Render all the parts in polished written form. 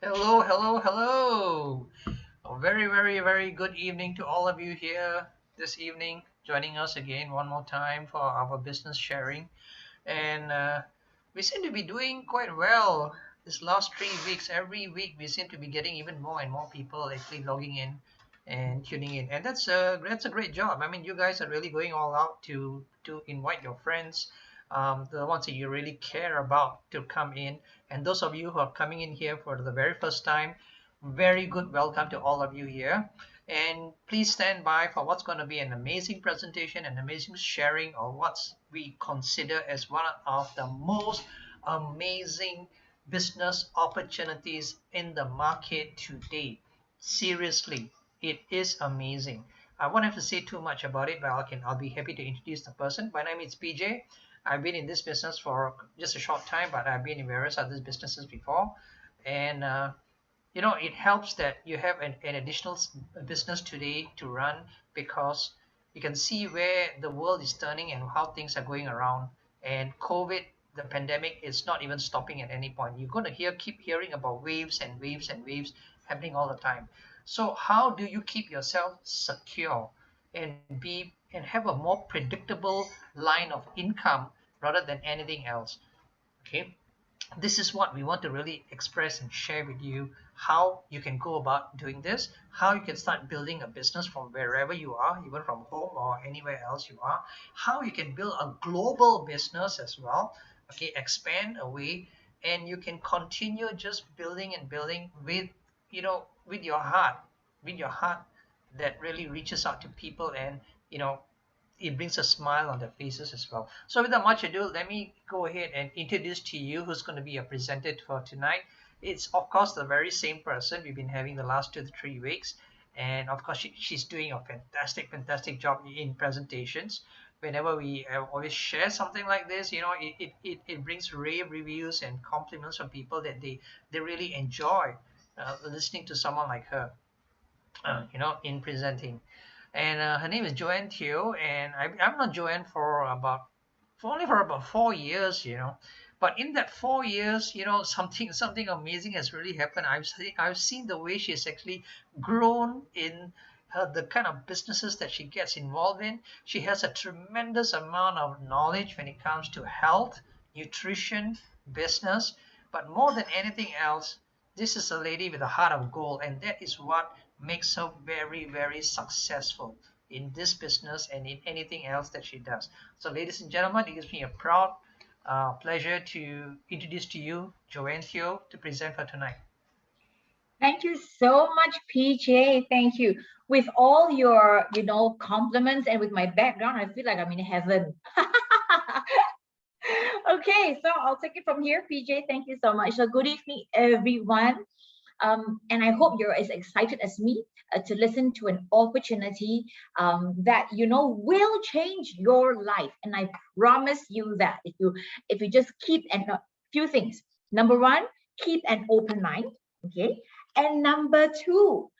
Hello, hello, hello. A very, very, very good evening to all of you here this evening, joining us again one more time for our business sharing. And we seem to be doing quite well this last 3 weeks. Every week, we seem to be getting even more and more people actually logging in and tuning in. And that's a great job. I mean, you guys are really going all out to invite your friends, the ones that you really care about, to come in. And those of you who are coming in here for the very first time, very good welcome to all of you here. And please stand by for what's going to be an amazing presentation, an amazing sharing of what we consider as one of the most amazing business opportunities in the market today. Seriously, it is amazing. I won't have to say too much about it, but I'll be happy to introduce the person. My name is PJ. I've been in this business for just a short time, but I've been in various other businesses before. And it helps that you have an additional business today to run, because you can see where the world is turning and how things are going around. And COVID, the pandemic, is not even stopping at any point. You're going to keep hearing about waves and waves and waves happening all the time. So how do you keep yourself secure and have a more predictable line of income rather than anything else? Okay, this is what we want to really express and share with you, how you can go about doing this, how you can start building a business from wherever you are, even from home or anywhere else you are, how you can build a global business as well. Okay, expand away, and you can continue just building and building with, with your heart, with your heart that really reaches out to people, and you know it brings a smile on their faces as well. So without much ado, let me go ahead and introduce to you who's going to be a presenter for tonight. It's of course the very same person we've been having the last 2 to 3 weeks, and of course she's doing a fantastic job in presentations. Whenever we always share something like this, it brings rave reviews and compliments from people that they really enjoy listening to someone like her, in presenting. And her name is Joanne Teo, and I've known Joanne for about 4 years, But in that 4 years, something amazing has really happened. I've seen the way she's actually grown in the kind of businesses that she gets involved in. She has a tremendous amount of knowledge when it comes to health, nutrition, business, but more than anything else, this is a lady with a heart of gold, and that is what makes her very, very successful in this business and in anything else that she does. So, ladies and gentlemen, it gives me a proud pleasure to introduce to you Joanne Teo to present for tonight. Thank you so much, PJ. Thank you. With all your, compliments and with my background, I feel like I'm in heaven. Okay, so I'll take it from here, PJ. Thank you so much. So good evening, everyone. And I hope you're as excited as me to listen to an opportunity that will change your life. And I promise you that if you just keep and a few things. Number one, keep an open mind. Okay. And number two,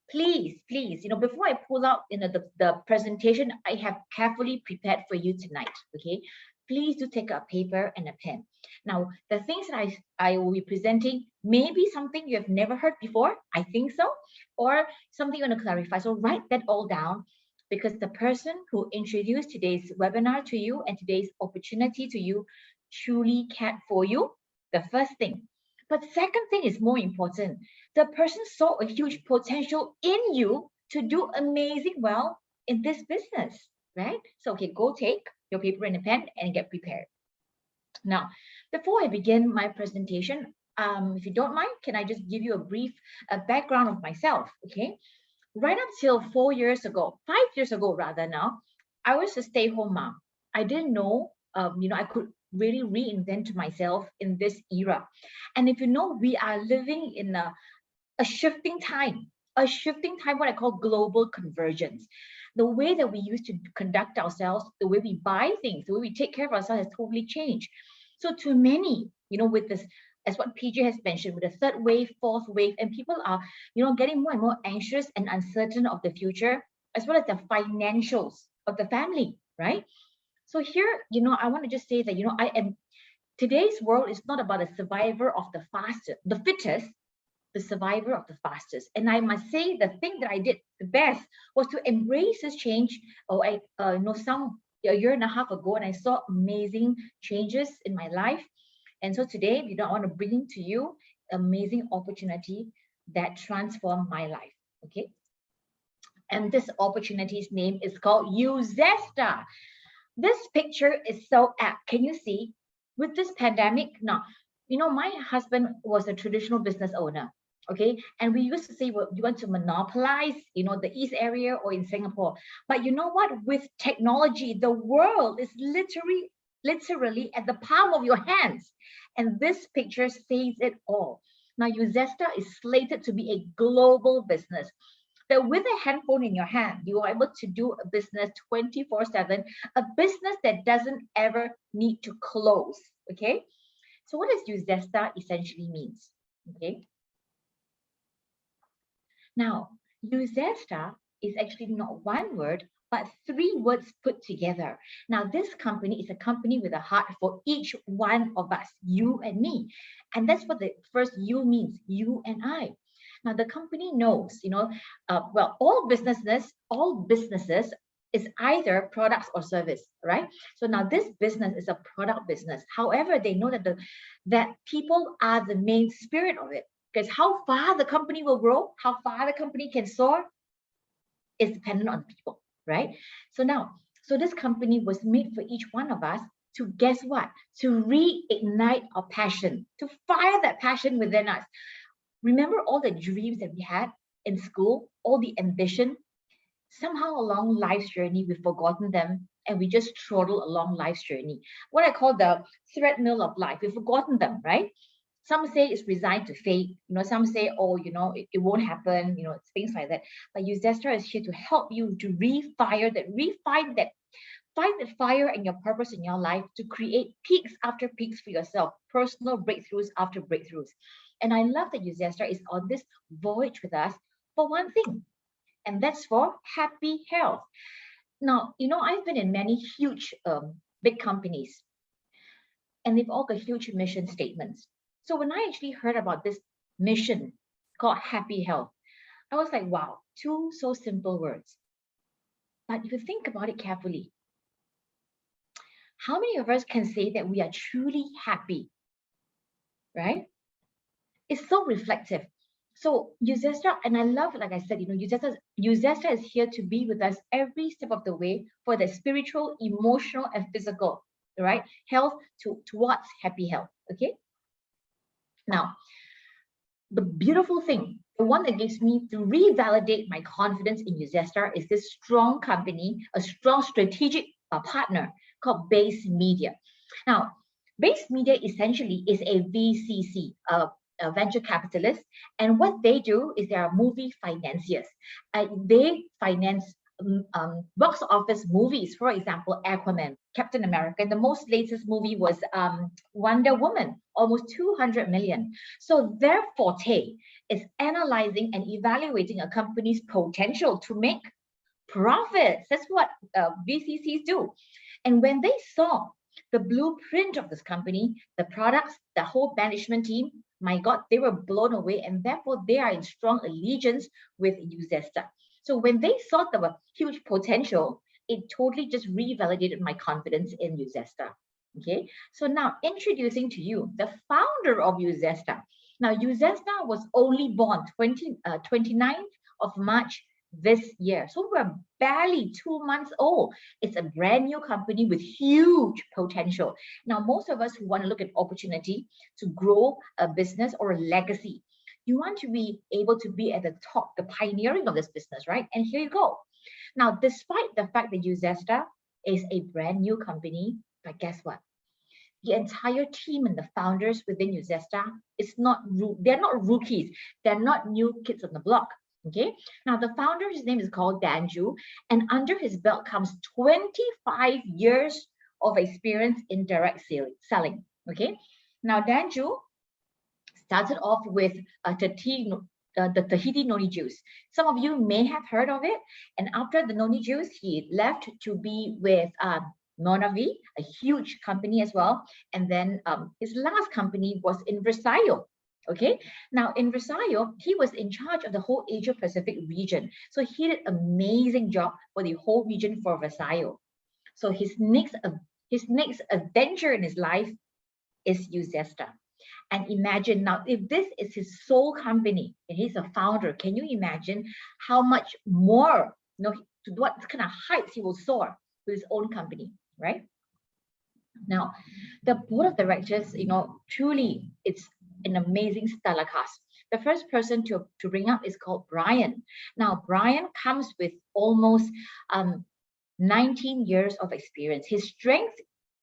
please, before I pull out the presentation I have carefully prepared for you tonight, okay, please do take a paper and a pen. Now, the things that I will be presenting may be something you have never heard before, I think so, or something you want to clarify. So write that all down, because the person who introduced today's webinar to you and today's opportunity to you truly cared for you, the first thing. But second thing is more important. The person saw a huge potential in you to do amazing well in this business, right? So, okay, go take your paper and a pen and get prepared. Now, before I begin my presentation, if you don't mind, can I just give you a brief background of myself, okay? Right up till 4 years ago, 5 years ago rather now, I was a stay-home mom. I didn't know, I could really reinvent myself in this era. And if you know, we are living in a shifting time, what I call global convergence. The way that we used to conduct ourselves, the way we buy things, the way we take care of ourselves has totally changed. So to many, with this, as what PJ has mentioned, with the third wave, fourth wave, and people are, getting more and more anxious and uncertain of the future, as well as the financials of the family, right? So here, I want to just say that, today's world is not about a survivor of the fastest, the fittest, the survivor of the fastest. And I must say, the thing that I did the best was to embrace this change. Oh, a year and a half ago, and I saw amazing changes in my life. And so today, I want to bring to you amazing opportunity that transformed my life. Okay. And this opportunity's name is called Uzesta. This picture is so apt. Can you see? With this pandemic, now, my husband was a traditional business owner. Okay. And we used to say, well, you want to monopolize, the East area or in Singapore. But you know what? With technology, the world is literally at the palm of your hands. And this picture says it all. Now, Uzesta is slated to be a global business. That with a handphone in your hand, you are able to do a business 24/7, a business that doesn't ever need to close. Okay. So what does Uzesta essentially means? Okay. Now, Uzesta is actually not one word, but three words put together. Now, this company is a company with a heart for each one of us, you and me. And that's what the first you means, you and I. Now, the company knows, all businesses is either products or service, right? So now this business is a product business. However, they know that people are the main spirit of it. Because how far the company will grow, how far the company can soar, is dependent on people, right? So this company was made for each one of us to, guess what? To reignite our passion, to fire that passion within us. Remember all the dreams that we had in school, all the ambition? Somehow along life's journey, we've forgotten them and we just trottle along life's journey. What I call the treadmill of life. We've forgotten them, right? Some say it's resigned to fate. Some say, oh, it won't happen, it's things like that. But Uzesta is here to help you to find that fire and your purpose in your life to create peaks after peaks for yourself, personal breakthroughs after breakthroughs. And I love that Uzesta is on this voyage with us for one thing, and that's for happy health. Now, I've been in many huge, big companies, and they've all got huge mission statements. So when I actually heard about this mission called happy health, I was like, wow, two so simple words. But if you think about it carefully, how many of us can say that we are truly happy, right? It's so reflective. So Uzesta, and I love, like I said, Uzesta is here to be with us every step of the way for the spiritual, emotional, and physical, right? Health towards happy health. Okay. Now, the beautiful thing, the one that gives me to revalidate my confidence in Uzesta is this strong company, a strong strategic partner called Base Media. Now, Base Media essentially is a VCC, a venture capitalist, and what they do is they are movie financiers. They finance box office movies, for example, Aquaman, Captain America, and the most latest movie was Wonder Woman, almost 200 million. So their forte is analyzing and evaluating a company's potential to make profits. That's what VCCs do. And when they saw the blueprint of this company, the products, the whole management team, my God, they were blown away, and therefore they are in strong allegiance with Uzesta. So when they saw the huge potential, it totally just revalidated my confidence in Uzesta. Okay, so now introducing to you the founder of Uzesta. Now, Uzesta was only born 29th of March this year. So we're barely 2 months old. It's a brand new company with huge potential. Now, most of us who want to look at opportunity to grow a business or a legacy, you want to be able to be at the top, the pioneering of this business, right? And here you go. Now, despite the fact that Uzesta is a brand new company, but guess what? The entire team and the founders within Uzesta they're not rookies. They're not new kids on the block. Okay. Now, the founder, his name is called Danju, and under his belt comes 25 years of experience in direct selling. Okay. Now, Danju started off with the Tahiti noni juice. Some of you may have heard of it. And after the noni juice, he left to be with Monavi, a huge company as well. And then his last company was in Versailles. Okay, now in Rosario, he was in charge of the whole Asia Pacific region. So he did an amazing job for the whole region for Rosario. So his next adventure in his life is Uzesta. And imagine now, if this is his sole company and he's a founder, can you imagine how much more, to what kind of heights he will soar with his own company, right? Now, the board of directors, truly it's an amazing stellar cast. The first person to bring up is called Brian. Now, Brian comes with almost 19 years of experience. His strength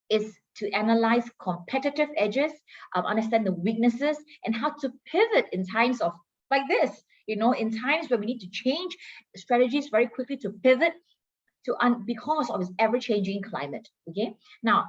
is to analyze competitive edges, understand the weaknesses, and how to pivot in times of like this. In times where we need to change strategies very quickly to pivot because of his ever-changing climate. Okay, now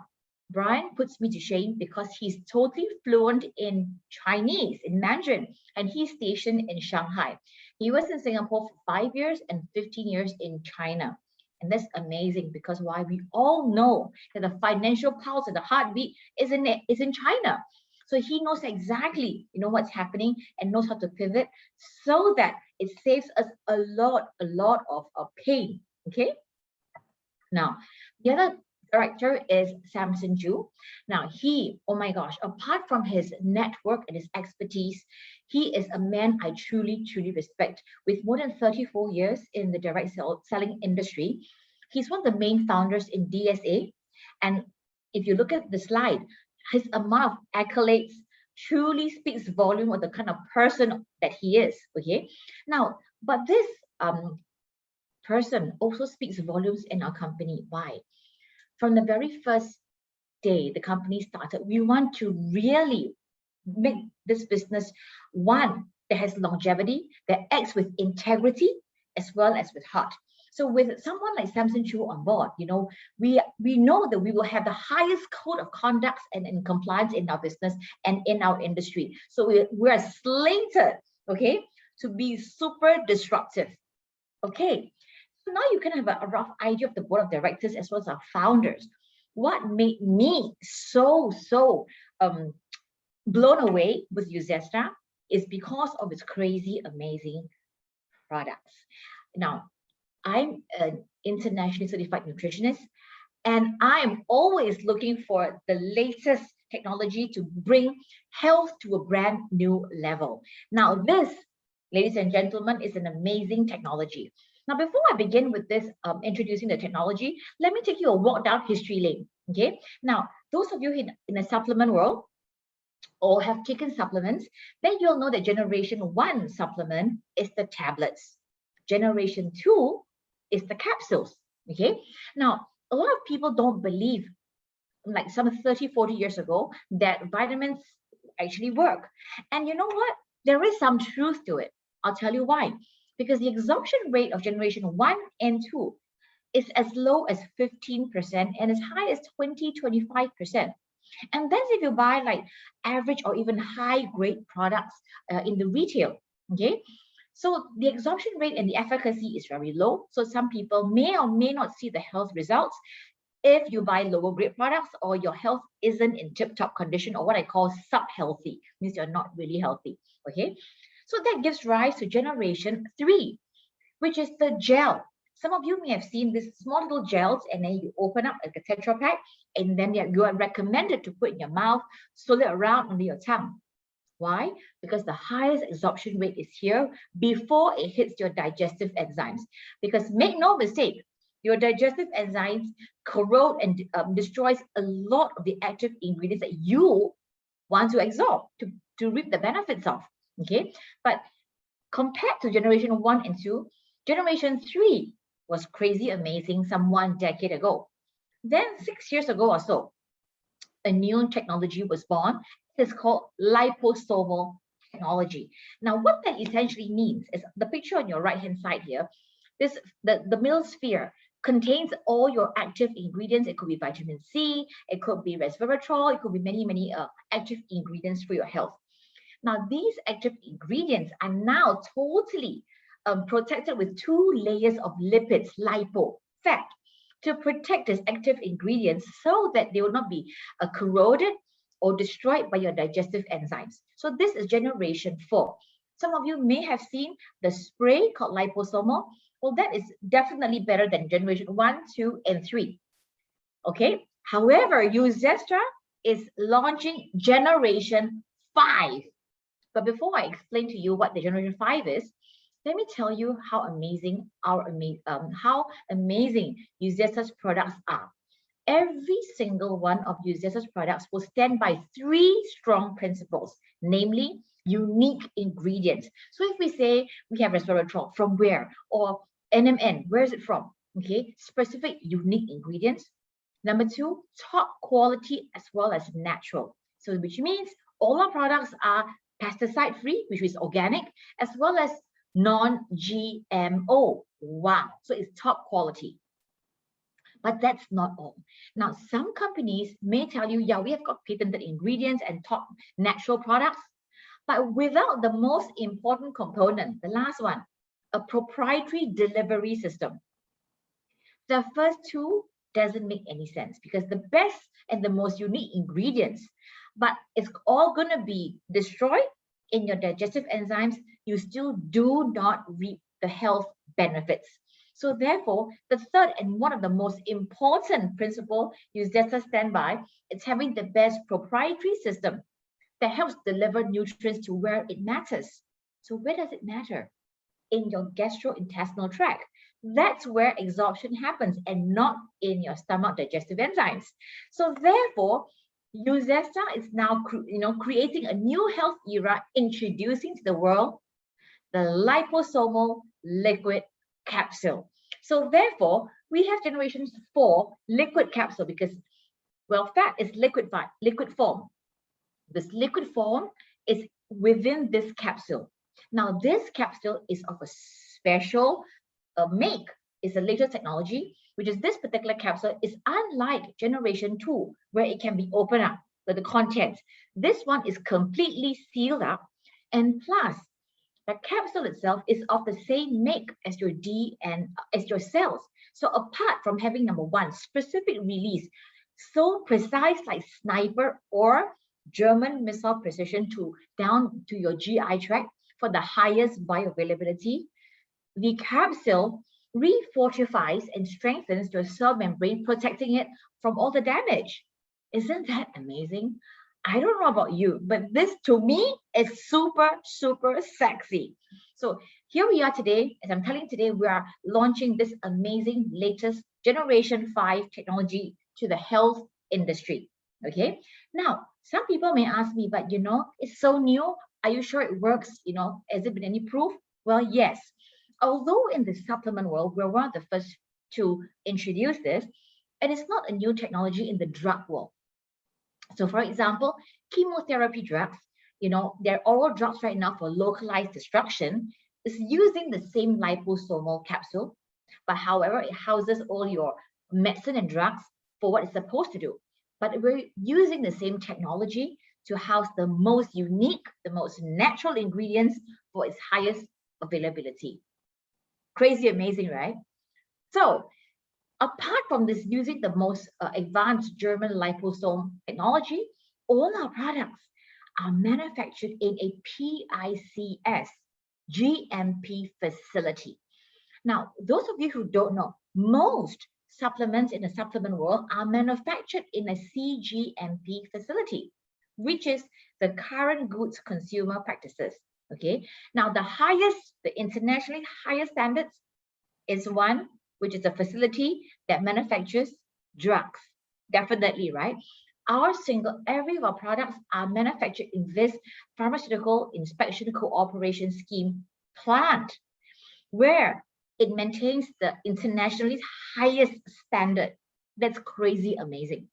Brian puts me to shame because he's totally fluent in Chinese, in Mandarin, and he's stationed in Shanghai. He was in Singapore for 5 years and 15 years in China. And that's amazing because why? We all know that the financial pulse and the heartbeat is in China. So he knows exactly, what's happening and knows how to pivot so that it saves us a lot of pain. Okay. Now, the other director is Samson Ju. Now, oh my gosh, apart from his network and his expertise, he is a man I truly, truly respect. With more than 34 years in the direct selling industry, he's one of the main founders in DSA. And if you look at the slide, his amount of accolades truly speaks volume of the kind of person that he is. Okay. Now, but this person also speaks volumes in our company. Why? From the very first day the company started, we want to really make this business one that has longevity, that acts with integrity as well as with heart. So with someone like Samson Chu on board, we know that we will have the highest code of conduct and compliance in our business and in our industry. So we're slated, okay, to be super disruptive. Okay, so now you can have a rough idea of the board of directors as well as our founders. What made me so blown away with Uzesta is because of its crazy, amazing products. Now, I'm an internationally certified nutritionist, and I'm always looking for the latest technology to bring health to a brand new level. Now, this, ladies and gentlemen, is an amazing technology. Now, before I begin with this, introducing the technology, let me take you a walk down history lane. Okay. Now, those of you in the supplement world or have taken supplements, then you'll know that generation 1 supplement is the tablets. Generation 2 is the capsules. Okay. Now, a lot of people don't believe, like some 30, 40 years ago, that vitamins actually work. And you know what? There is some truth to it. I'll tell you why. Because the absorption rate of generation 1 and 2 is as low as 15% and as high as 20, 25%. And that's if you buy like average or even high grade products in the retail. Okay. So the absorption rate and the efficacy is very low. So some people may or may not see the health results if you buy lower grade products or your health isn't in tip-top condition, or what I call sub-healthy, means you're not really healthy. Okay. So that gives rise to generation 3, which is the gel. Some of you may have seen these small little gels, and then you open up like a Tetra Pak, and then you are recommended to put in your mouth, swirl it around under your tongue. Why? Because the highest absorption rate is here before it hits your digestive enzymes. Because make no mistake, your digestive enzymes corrode and destroys a lot of the active ingredients that you want to absorb to reap the benefits of. Okay, but compared to generation 1 and 2, generation 3 was crazy amazing some 1 decade ago. Then 6 years ago or so, a new technology was born. It's called Liposomal Technology. Now, what that essentially means is the picture on your right-hand side here, the middle sphere contains all your active ingredients. It could be vitamin C, it could be resveratrol, it could be many active ingredients for your health. Now, these active ingredients are now totally protected with 2 layers of lipids, lipo, fat, to protect these active ingredients so that they will not be corroded or destroyed by your digestive enzymes. So this is generation 4. Some of you may have seen the spray called liposomal. Well, that is definitely better than generation 1, 2, and 3. Okay. However, Uzesta is launching generation 5. But before I explain to you what the generation 5 is, let me tell you how amazing Uzesta's products are. Every single one of Uzesta's products will stand by 3 strong principles, namely unique ingredients. So if we say we have resveratrol, from where? Or NMN, where is it from? Okay, specific unique ingredients. Number 2, top quality as well as natural. So which means all our products are pesticide free, which is organic, as well as non-GMO. Wow, so it's top quality. But that's not all. Now, some companies may tell you, yeah, we have got patented ingredients and top natural products, but without the most important component, the last one, a proprietary delivery system. The first 2 doesn't make any sense because the best and the most unique ingredients, but it's all going to be destroyed in your digestive enzymes, you still do not reap the health benefits. So therefore, the third and one of the most important principle Uzesta stand by is having the best proprietary system that helps deliver nutrients to where it matters. So where does it matter? In your gastrointestinal tract. That's where absorption happens and not in your stomach digestive enzymes. So therefore, Uzesta is now creating a new health era, introducing to the world the liposomal liquid capsule. So therefore, we have generation 4 liquid capsule because, well, fat is liquid form. This liquid form is within this capsule. Now, this capsule is of a special make. It's a latest technology, which is this particular capsule is unlike generation 2, where it can be opened up with the contents. This one is completely sealed up, and plus, the capsule itself is of the same make as your as your cells. So apart from having number 1, specific release, so precise like sniper or German missile precision down to your GI tract for the highest bioavailability, the capsule refortifies and strengthens your cell membrane, protecting it from all the damage. Isn't that amazing? I don't know about you, but this to me is super, super sexy. So here we are today, as I'm telling you today, we are launching this amazing latest generation 5 technology to the health industry. Okay. Now, some people may ask me, but it's so new. Are you sure it works? Has it been any proof? Well, yes. Although in the supplement world, we're one of the first to introduce this, and it's not a new technology in the drug world. So for example, chemotherapy drugs, they're oral drugs right now for localized destruction, is using the same liposomal capsule, but however, it houses all your medicine and drugs for what it's supposed to do. But we're using the same technology to house the most unique, the most natural ingredients for its highest availability. Crazy amazing, right? So apart from this using the most advanced German liposome technology, all our products are manufactured in a PICS GMP facility. Now, those of you who don't know, most supplements in the supplement world are manufactured in a CGMP facility, which is the current goods consumer practices. Okay. Now, the internationally highest standards is one, which is a facility that manufactures drugs. Definitely, right? Every of our products are manufactured in this pharmaceutical inspection cooperation scheme plant, where it maintains the internationally highest standard. That's crazy amazing.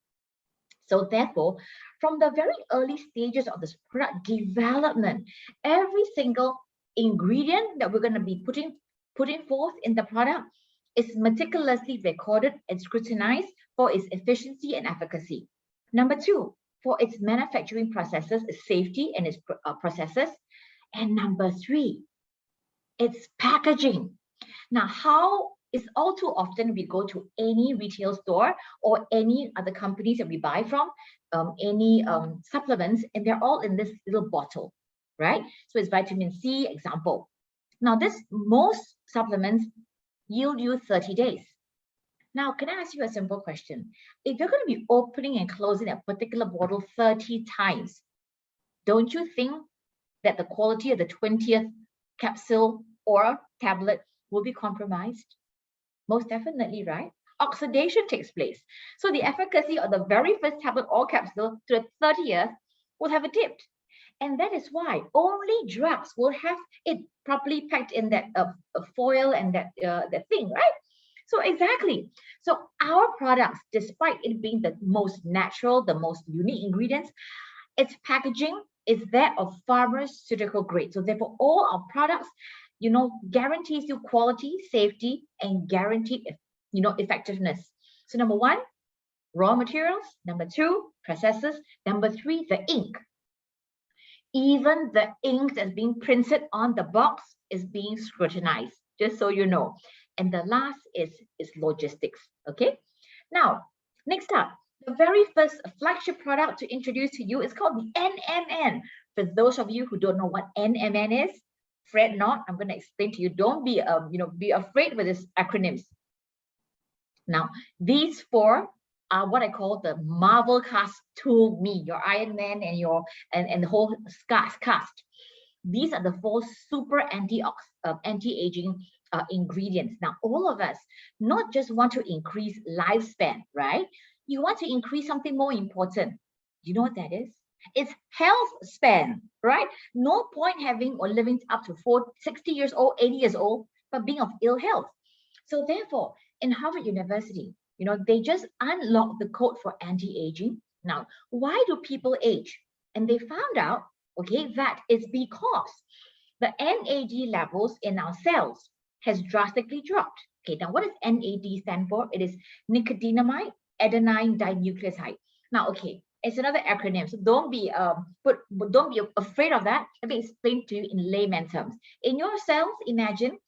So therefore, from the very early stages of this product development, every single ingredient that we're going to be putting forth in the product is meticulously recorded and scrutinized for its efficiency and efficacy. Number 2, for its manufacturing processes, its safety and its processes. And number 3, its packaging. Now, how is all too often we go to any retail store or any other companies that we buy from, any supplements, and they're all in this little bottle, right? So it's vitamin C example. Now, most supplements yield you 30 days. Now, can I ask you a simple question? If you're going to be opening and closing a particular bottle 30 times, don't you think that the quality of the 20th capsule or tablet will be compromised? Most definitely, right? Oxidation takes place. So the efficacy of the very first tablet or capsule to the 30th will have a dip. And that is why only drugs will have it properly packed in that foil and that thing, right? So exactly. So our products, despite it being the most natural, the most unique ingredients, its packaging is that of pharmaceutical grade. So therefore, all our products, guarantees you quality, safety, and guaranteed, effectiveness. So number one, raw materials. Number two, processes. Number three, the ink. Even the ink that's being printed on the box is being scrutinized, just so you know. And the last is logistics. Okay. Now, next up, the very first flagship product to introduce to you is called the NMN. For those of you who don't know what NMN is, fret not. I'm going to explain to you. Don't be afraid with these acronyms. Now, these four are what I call the Marvel cast to me, your Iron Man and the whole cast. These are the four super anti-aging ingredients. Now, all of us not just want to increase lifespan, right? You want to increase something more important. You know what that is? It's health span, right? No point having or living up to 60 years old, 80 years old, but being of ill health. So therefore, in Harvard University, they just unlocked the code for anti-aging. Now, why do people age? And they found out, okay, that is because the NAD levels in our cells has drastically dropped. Okay, now what does NAD stand for? It is nicotinamide adenine dinucleotide. Now, okay, it's another acronym, so don't be afraid of that. Let me explain to you in layman terms. In your cells, imagine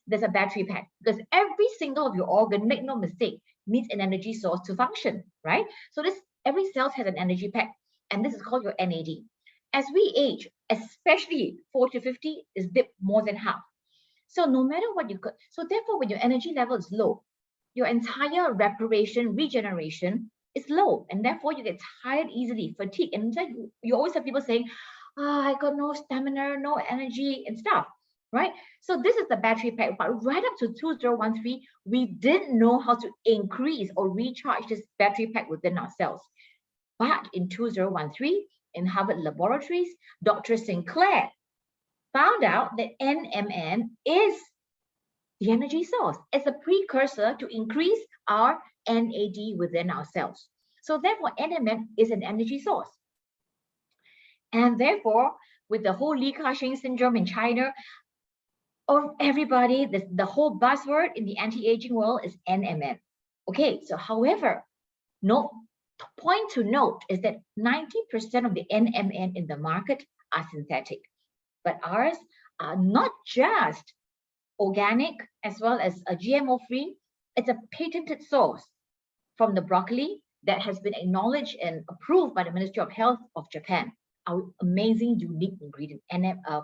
there's a battery pack, because every single of your organ, make no mistake, needs an energy source to function, right? So every cell has an energy pack, and this is called your NAD. As we age, especially 40 to 50, is dipped more than half. So no matter what so therefore, when your energy level is low, your entire regeneration is low, and therefore you get tired easily, fatigue, and you always have people saying, I got no stamina, no energy and stuff, right? So this is the battery pack, but right up to 2013, we didn't know how to increase or recharge this battery pack within our cells. But in 2013, in Harvard laboratories, Dr. Sinclair found out that NMN is the energy source. It's a precursor to increase our NAD within our cells. So therefore, NMN is an energy source. And therefore, with the whole Li Ka-shing syndrome in China, of everybody, the whole buzzword in the anti-aging world is NMN. Okay, so however, point to note is that 90% of the NMN in the market are synthetic, but ours are not just organic as well as a GMO-free. It's a patented source from the broccoli that has been acknowledged and approved by the Ministry of Health of Japan. Our amazing, unique ingredient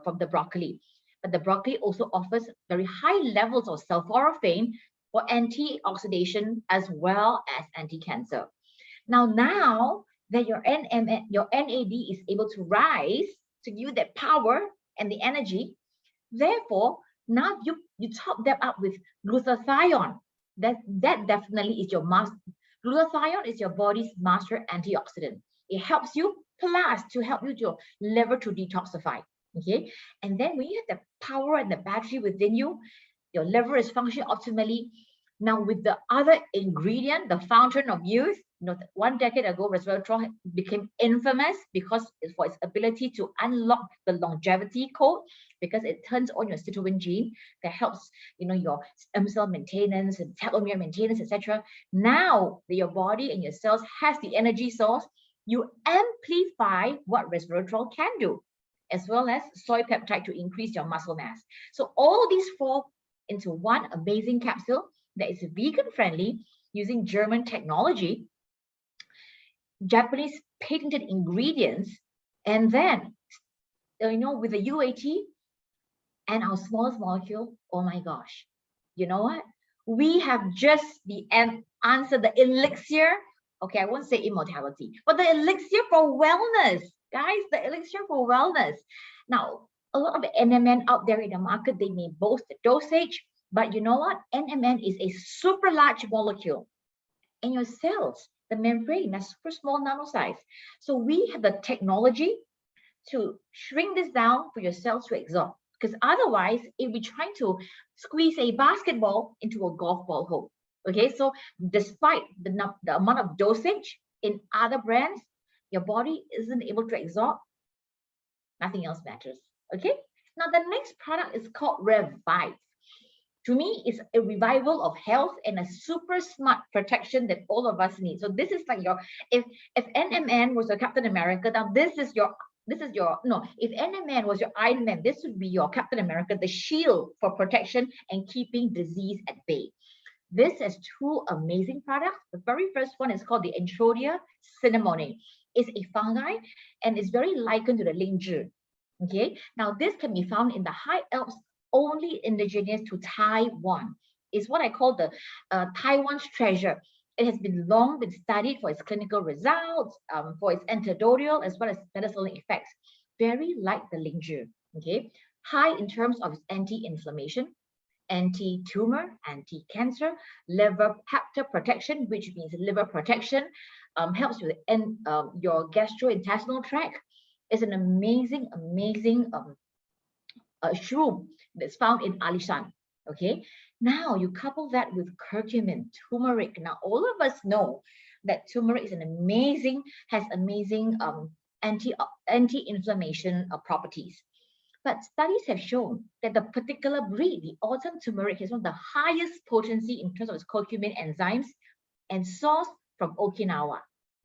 from the broccoli. But the broccoli also offers very high levels of sulforaphane for antioxidation as well as anti-cancer. Now that your NAD is able to rise to give you that power and the energy, therefore, now you top them up with glutathione. That definitely is your master. Glutathione is your body's master antioxidant. It helps you plus to help your liver to detoxify. Okay, and then when you have the power and the battery within you, your liver is functioning optimally. Now with the other ingredient, the fountain of youth, 1 decade ago, Resveratrol became infamous because for its ability to unlock the longevity code, because it turns on your sirtuin gene that helps, your stem cell maintenance and telomere maintenance, etc. Now that your body and your cells has the energy source, you amplify what Resveratrol can do, as well as soy peptide to increase your muscle mass. So all these fall into one amazing capsule that is vegan friendly using German technology. Japanese patented ingredients, and then with the UAT and our smallest molecule, oh my gosh, you know what? We have just the answer, the elixir. Okay, I won't say immortality, but the elixir for wellness, guys, the elixir for wellness. Now, a lot of NMN out there in the market, they may boast the dosage, but you know what? NMN is a super large molecule, and your cells, the membrane, are super small nanosize. So we have the technology to shrink this down for your cells to absorb. Because otherwise, if we try to squeeze a basketball into a golf ball hole, okay, so despite the amount of dosage in other brands, your body isn't able to absorb, nothing else matters. Okay, now the next product is called Revive. To me, it's a revival of health and a super smart protection that all of us need. So this is like your, if NMN was your Captain America, now this is your no, if NMN was your Iron Man, this would be your Captain America, the shield for protection and keeping disease at bay. This has two amazing products. The very first one is called the Entrodia cinnamone. It's a fungi and it's very likened to the lingzhi. Okay, now this can be found in the high Alps, only indigenous to Taiwan. It's what I call the Taiwan's treasure. It has been long been studied for its clinical results, for its antidotal as well as medicinal effects. Very like the lingzhi. Okay, high in terms of its anti-inflammation, anti-tumor, anti-cancer, liver peptide protection, which means liver protection, helps with your gastrointestinal tract. It's an amazing, amazing shroom that's found in Alishan. Okay, now you couple that with curcumin, turmeric. Now all of us know that turmeric is has amazing anti-inflammation properties. But studies have shown that the particular breed, the autumn turmeric, has one of the highest potency in terms of its curcumin enzymes and sourced from Okinawa.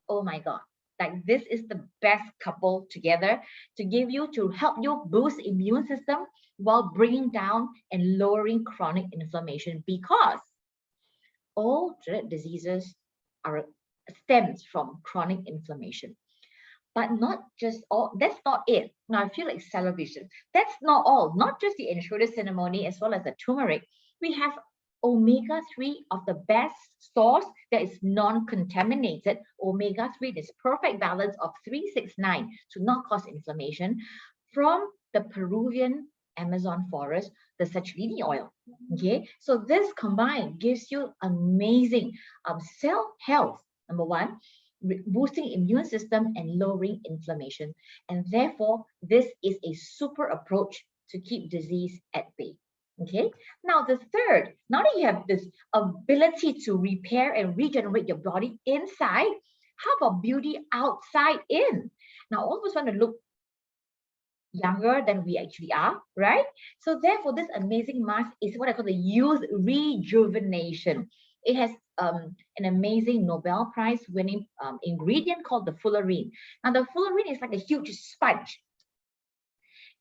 Oh my God. Like this is the best couple together to help you boost immune system while bringing down and lowering chronic inflammation, because all dread diseases are stems from chronic inflammation. But not just all, that's not it. Now I feel like celebration. That's not all. Not just the enshrouded cinnamon as well as the turmeric. We have omega-3 of the best source that is non-contaminated. Omega-3, this perfect balance of 369 to not cause inflammation from the Peruvian Amazon forest, the citrulline oil. Okay, so this combined gives you amazing cell health. Number one, boosting immune system and lowering inflammation. And therefore, this is a super approach to keep disease at bay. Okay, now the third, now that you have this ability to repair and regenerate your body inside, how about beauty outside in? Now, all of us want to look younger than we actually are, right? So therefore, this amazing mask is what I call the youth rejuvenation. It has an amazing Nobel Prize winning ingredient called the fullerene. Now, the fullerene is like a huge sponge,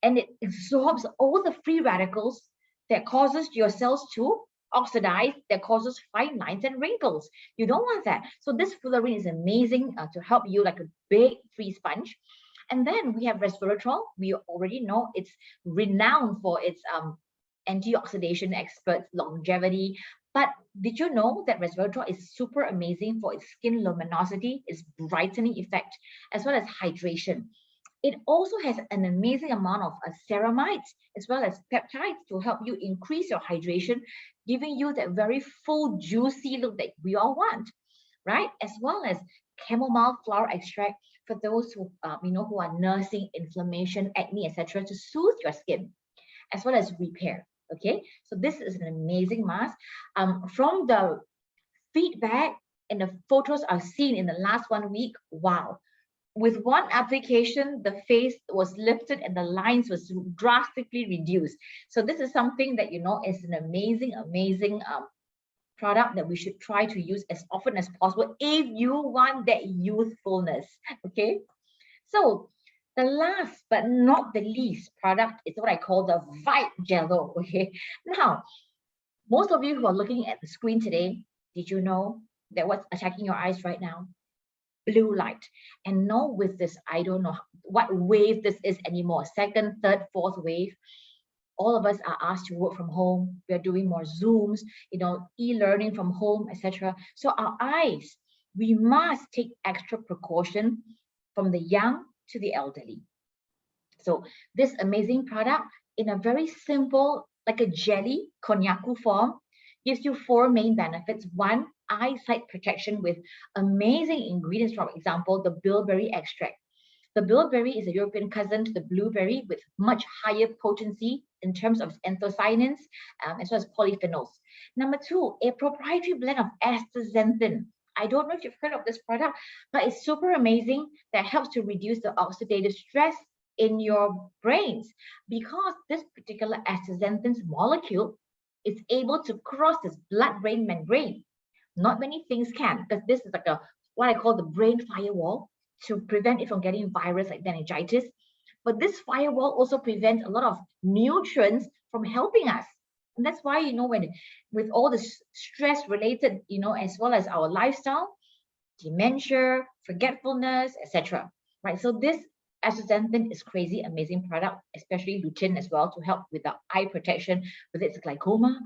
and it absorbs all the free radicals that causes your cells to oxidize, that causes fine lines and wrinkles. You don't want that. So this fullerene is amazing to help you like a big free sponge. And then we have resveratrol. We already know it's renowned for its antioxidant experts, longevity. But did you know that resveratrol is super amazing for its skin luminosity, its brightening effect, as well as hydration? It also has an amazing amount of ceramides as well as peptides to help you increase your hydration, giving you that very full, juicy look that we all want, right? As well as chamomile flower extract for those who who are nursing inflammation, acne, etc., to soothe your skin, as well as repair. Okay, so this is an amazing mask. From the feedback and the photos I've seen in the last 1 week, wow. With one application, the face was lifted and the lines was drastically reduced. So this is something that, is an amazing, amazing product that we should try to use as often as possible if you want that youthfulness. Okay. So the last but not the least product is what I call the Vibe Jello. Okay. Now, most of you who are looking at the screen today, did you know that what's attacking your eyes right now? blue light. And now with this, I don't know what wave this is anymore, second, third, fourth wave. All of us are asked to work from home. We are doing more Zooms, e-learning from home, etc. So our eyes, we must take extra precaution from the young to the elderly. So this amazing product in a very simple, like a jelly, konjaku form, gives you 4 main benefits. One, eyesight protection with amazing ingredients. For example, the bilberry extract. The bilberry is a European cousin to the blueberry with much higher potency in terms of anthocyanins as well as polyphenols. Number 2, a proprietary blend of astaxanthin. I don't know if you've heard of this product, but it's super amazing that helps to reduce the oxidative stress in your brains, because this particular astaxanthin molecule is able to cross this blood-brain membrane. Not many things can, because this is like what I call the brain firewall to prevent it from getting virus like meningitis. But this firewall also prevents a lot of nutrients from helping us. And that's why, when with all the stress related, as well as our lifestyle, dementia, forgetfulness, etc. Right? So this astaxanthin is crazy, amazing product, especially lutein as well, to help with the eye protection, with its glaucoma,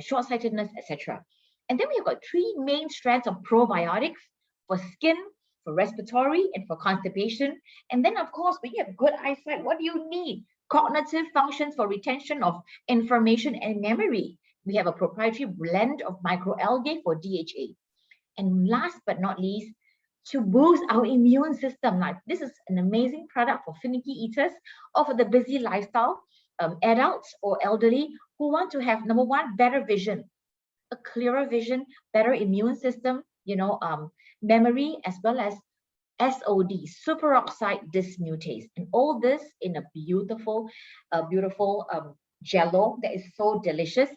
short-sightedness, etc. And then we've got 3 main strands of probiotics for skin, for respiratory, and for constipation. And then, of course, when you have good eyesight, what do you need? Cognitive functions for retention of information and memory. We have a proprietary blend of microalgae for DHA. And last but not least, to boost our immune system. Now, this is an amazing product for finicky eaters or for the busy lifestyle, adults or elderly who want to have, number 1, better vision, a clearer vision, better immune system, memory, as well as SOD, superoxide dismutase, and all this in a beautiful jello that is so delicious,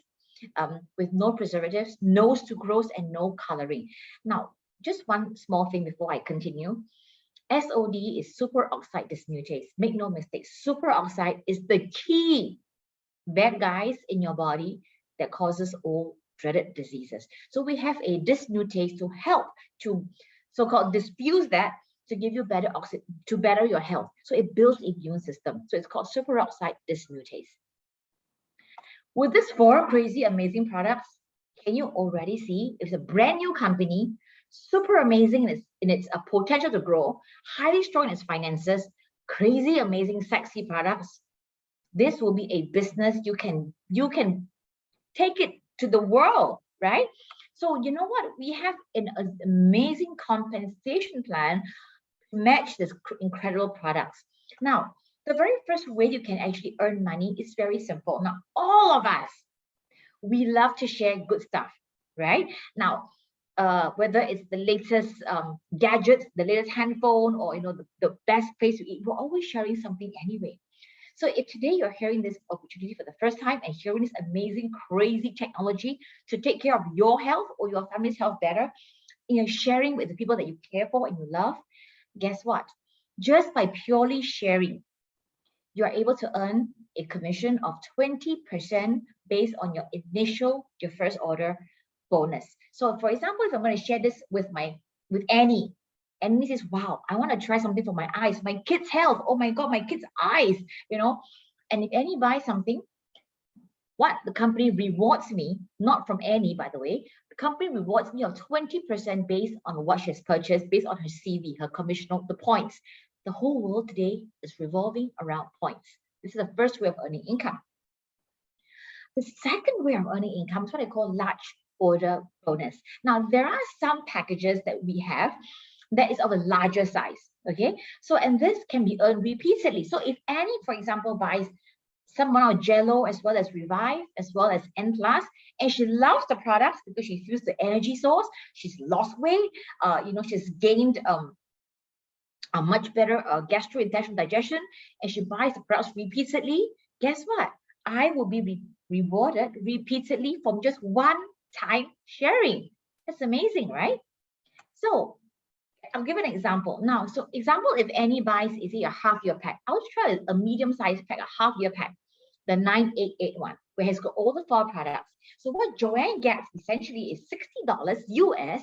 with no preservatives, no sucrose, and no coloring. Now, just one small thing before I continue. SOD is superoxide dismutase. Make no mistake, superoxide is the key bad guys in your body that causes all dreaded diseases. So we have a dismutase to help to so-called diffuse that, to give you better to better your health. So it builds immune system. So it's called superoxide dismutase. With these 4 crazy, amazing products, can you already see it's a brand new company, super amazing in its potential to grow, highly strong in its finances, crazy, amazing, sexy products. This will be a business you can take it to the world, right? So you know what? We have an amazing compensation plan to match this incredible products. Now, the very first way you can actually earn money is very simple. Now, all of us, we love to share good stuff, right? Now, whether it's the latest gadgets, the latest handphone, or the best place to eat, we're always sharing something anyway. So if today you're hearing this opportunity for the first time and hearing this amazing, crazy technology to take care of your health or your family's health better, sharing with the people that you care for and you love, guess what? Just by purely sharing, you are able to earn a commission of 20% based on your first order bonus. So for example, if I'm going to share this with Annie, and this is, wow, I want to try something for my eyes, my kids' health. Oh my God, my kids' eyes, And if Annie buys something, what the company rewards me, not from Annie, by the way, the company rewards me of 20% based on what she has purchased, based on her CV, her commission, the points. The whole world today is revolving around points. This is the first way of earning income. The second way of earning income is what I call large order bonus. Now, there are some packages that we have that is of a larger size, okay? So, and this can be earned repeatedly. So if Annie, for example, buys some of Jello as well as Revive, as well as N+, and she loves the products because she feels the energy source, she's lost weight, she's gained a much better gastrointestinal digestion, and she buys the products repeatedly, guess what? I will be rewarded repeatedly from just one time sharing. That's amazing, right? So I'll give an example. Now, so example, if Annie buys, is it a half-year pack? I'll try a medium-sized pack, a half-year pack, the 9881, where it's got all the 4 products. So what Joanne gets essentially is $60 US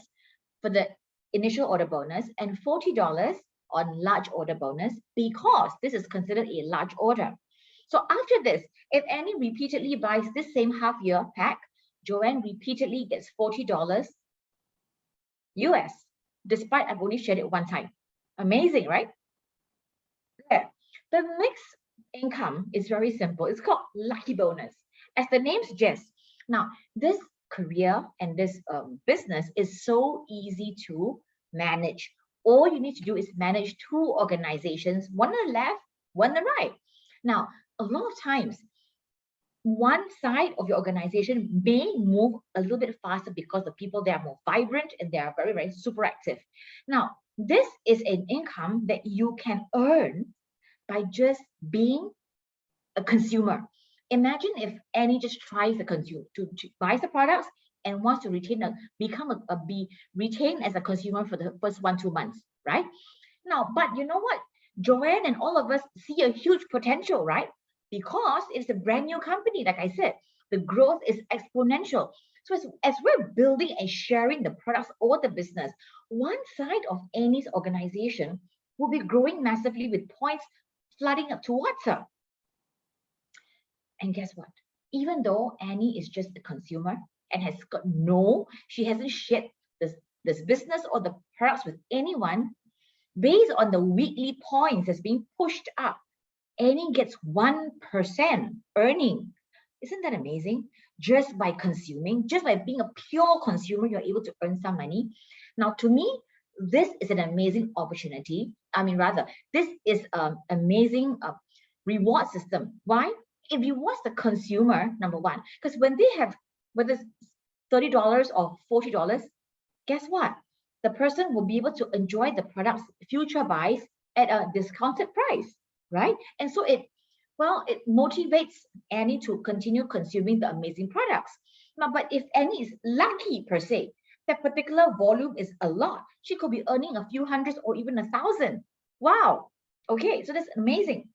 for the initial order bonus and $40 on large order bonus because this is considered a large order. So after this, if Annie repeatedly buys this same half year pack, Joanne repeatedly gets $40 US, despite I've only shared it one time. Amazing, right? There. The next income is very simple. It's called lucky bonus. As the name suggests, now this career and this business is so easy to manage. All you need to do is manage two organizations, one on the left, one on the right. Now, a lot of times, one side of your organization may move a little bit faster because the people there are more vibrant and they are very, very super active. Now, this is an income that you can earn by just being a consumer. Imagine if Annie just tries to buys the products and wants to be retained as a consumer for the first 1-2 months, right? Now, but you know what? Joanne and all of us see a huge potential, right? Because it's a brand new company, like I said, the growth is exponential. So as we're building and sharing the products or the business, one side of Annie's organization will be growing massively with points flooding up towards her. And guess what? Even though Annie is just a consumer and she hasn't shared this business or the products with anyone, based on the weekly points that's being pushed up, Annie gets 1% earning. Isn't that amazing? Just by consuming, just by being a pure consumer, you're able to earn some money. Now, to me, this is an amazing opportunity. This is an amazing reward system. Why? If you was the consumer, number one, because when they have, whether it's $30 or $40, guess what? The person will be able to enjoy the product's future buys at a discounted price, right? And so it motivates Annie to continue consuming the amazing products. Now, but if Annie is lucky per se, that particular volume is a lot. She could be earning a few hundreds or even 1,000. Wow. Okay, so that's amazing.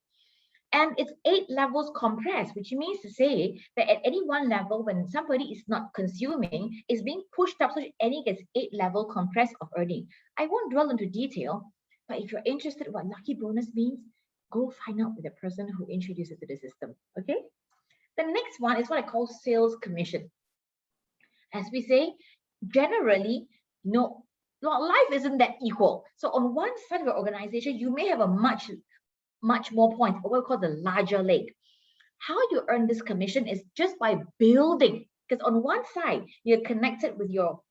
And it's 8 levels compressed, which means to say that at any one level, when somebody is not consuming, is being pushed up so that Annie gets 8-level compressed of earning. I won't dwell into detail, but if you're interested in what lucky bonus means, go find out with the person who introduces it to the system. Okay. The next one is what I call sales commission. As we say, generally, life isn't that equal. So on one side of your organization, you may have a much more points, or what we call the larger leg. How you earn this commission is just by building, because on one side you're connected with your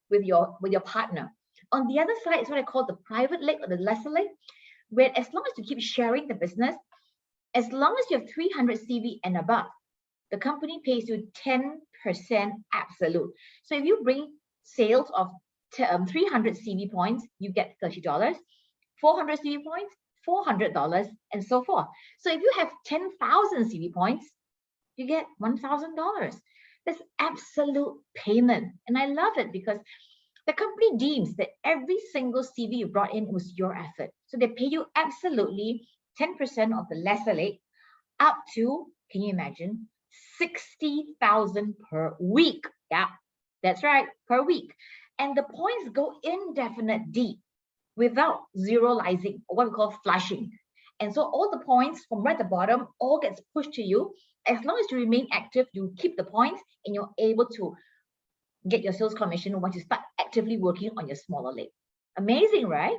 partner. On the other side is what I call the private leg or the lesser leg, where as long as you keep sharing the business, as long as you have 300 CV and above, the company pays you 10% absolute. So if you bring sales of 300 CV points, you get $30, 400 CV points, $400, and so forth. So if you have 10,000 CV points, you get $1,000. That's absolute payment. And I love it because the company deems that every single CV you brought in was your effort. So they pay you absolutely 10% of the lesser leg up to, can you imagine, 60,000 per week. Yeah, that's right, per week. And the points go indefinite deep without zeroizing, or what we call flushing. And so all the points from right at the bottom all gets pushed to you. As long as you remain active, you keep the points and you're able to get your sales commission once you start actively working on your smaller leg. Amazing, right?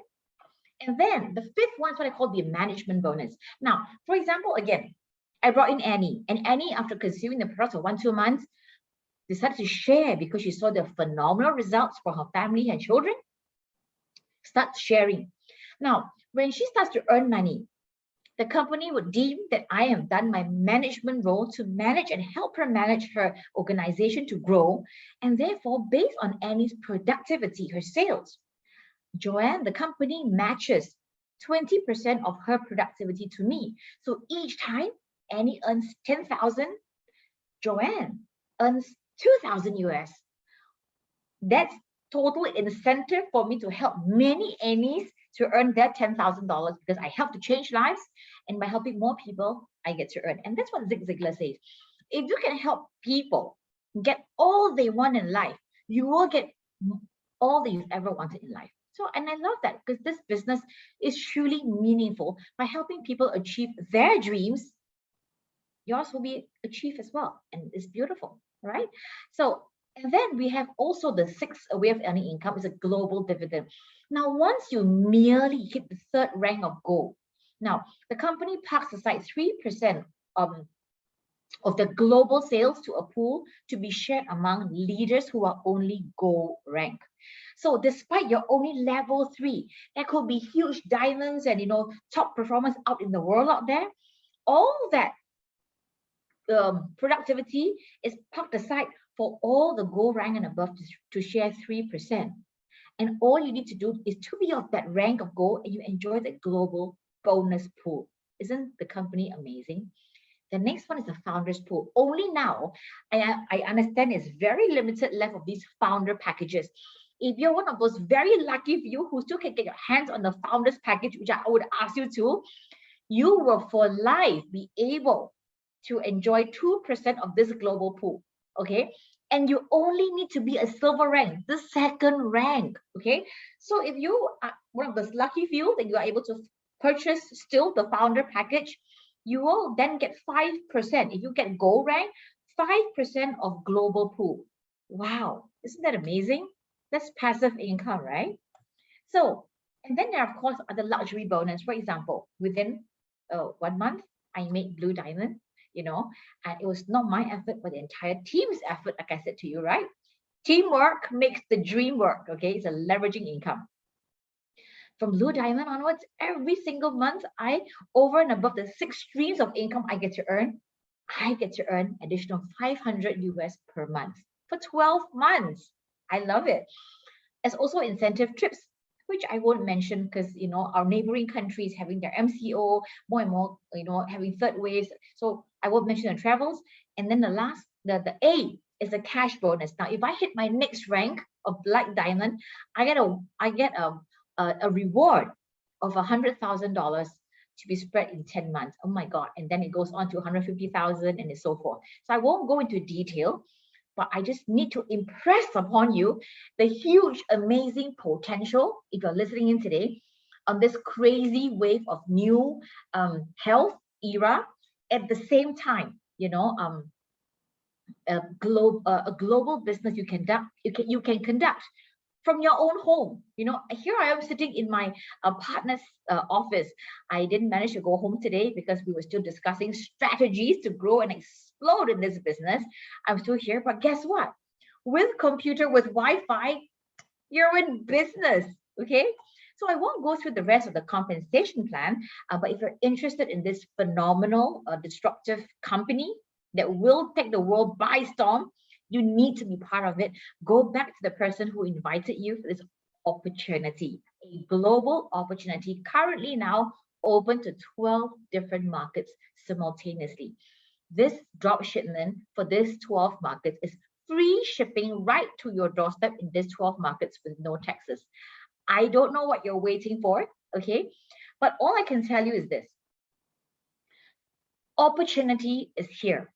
And then the fifth one is what I call the management bonus. Now, for example, again, I brought in Annie, and Annie, after consuming the product for 1-2 months, decided to share because she saw the phenomenal results for her family and children. Start sharing. Now, when she starts to earn money, the company would deem that I have done my management role to manage and help her manage her organization to grow, and therefore, based on Annie's productivity, her sales, Joanne, the company matches 20% of her productivity to me. So each time Annie earns 10,000, Joanne earns 2,000 US. That's total incentive for me to help many Annies to earn their $10,000 because I help to change lives, and by helping more people, I get to earn. And that's what Zig Ziglar says. If you can help people get all they want in life, you will get all that you've ever wanted in life. So, and I love that because this business is truly meaningful. By helping people achieve their dreams, yours will be achieved as well. And it's beautiful, right? So, and then we have also the sixth way of earning income is a global dividend. Now, once you merely hit the third rank of gold, now the company parks aside 3% um, of the global sales to a pool to be shared among leaders who are only gold rank. So despite you're only level 3, there could be huge diamonds and top performers out in the world out there. All that productivity is parked aside for all the gold rank and above to share 3%. And all you need to do is to be of that rank of gold and you enjoy the global bonus pool. Isn't the company amazing? The next one is the founders pool. Only now, I understand it's very limited left of these founder packages. If you're one of those very lucky few who still can get your hands on the founders package, which I would ask you to, you will for life be able to enjoy 2% of this global pool. Okay. And you only need to be a silver rank, the second rank. Okay. So if you are one of those lucky few that you are able to purchase still the founder package, you will then get 5%. If you get gold rank, 5% of global pool. Wow, isn't that amazing? That's passive income, right? So, and then there, of course, are the luxury bonus. For example, within 1 month, I made Blue Diamond, and it was not my effort, but the entire team's effort, like I said to you, right? Teamwork makes the dream work, okay? It's a leveraging income. From Blue Diamond onwards, every single month, over and above the 6 streams of income I get to earn, additional 500 US per month for 12 months. I love it. There's also incentive trips, which I won't mention because our neighboring countries having their MCO more and more, having third waves. So I won't mention the travels. And then the last, the A is a cash bonus. Now, if I hit my next rank of Black Diamond, I get a reward of $100,000 to be spread in 10 months. Oh my God. And then it goes on to 150,000 and so forth. So I won't go into detail, but I just need to impress upon you the huge, amazing potential, if you're listening in today, on this crazy wave of new health era. At the same time, a global business you can conduct from your own home. Here I am sitting in my partner's office. I didn't manage to go home today because we were still discussing strategies to grow and explode in this business. I'm still here, but guess what? With computer, with Wi-Fi, you're in business, okay? So I won't go through the rest of the compensation plan, but if you're interested in this phenomenal, disruptive company that will take the world by storm, you need to be part of it. Go back to the person who invited you for this opportunity, a global opportunity currently now open to 12 different markets simultaneously. This drop shipment for these 12 markets is free shipping right to your doorstep in these 12 markets with no taxes. I don't know what you're waiting for, okay? But all I can tell you is this. Opportunity is here,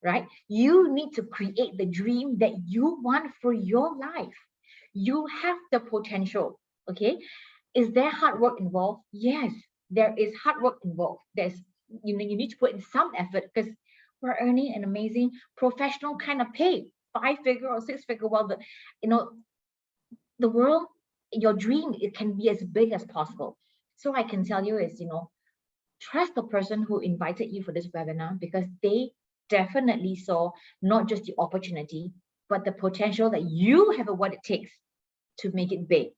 right? You need to create the dream that you want for your life. You have the potential, okay? Is there hard work involved? Yes, there is hard work involved. You need to put in some effort because we're earning an amazing professional kind of pay, 5-figure or 6-figure. Well, the world, your dream, it can be as big as possible. So I can tell you is, trust the person who invited you for this webinar because they definitely saw not just the opportunity, but the potential that you have what it takes to make it big.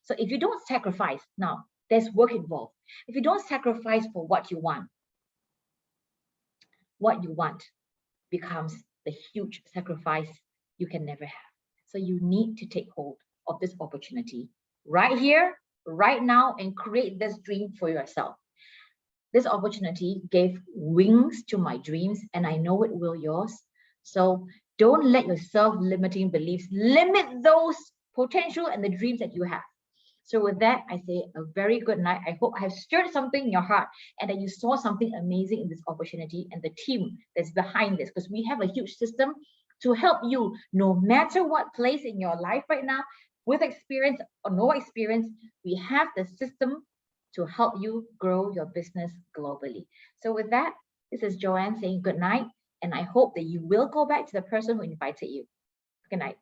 So if you don't sacrifice, now there's work involved. If you don't sacrifice for what you want becomes the huge sacrifice you can never have. So you need to take hold of this opportunity right here, right now, and create this dream for yourself. This opportunity gave wings to my dreams, and I know it will yours. So don't let your self-limiting beliefs limit those potential and the dreams that you have. So with that, I say a very good night. I hope I have stirred something in your heart and that you saw something amazing in this opportunity and the team that's behind this, because we have a huge system to help you no matter what place in your life right now. with experience or no experience, we have the system to help you grow your business globally. So with that, this is Joanne saying good night, and I hope that you will go back to the person who invited you. Good night.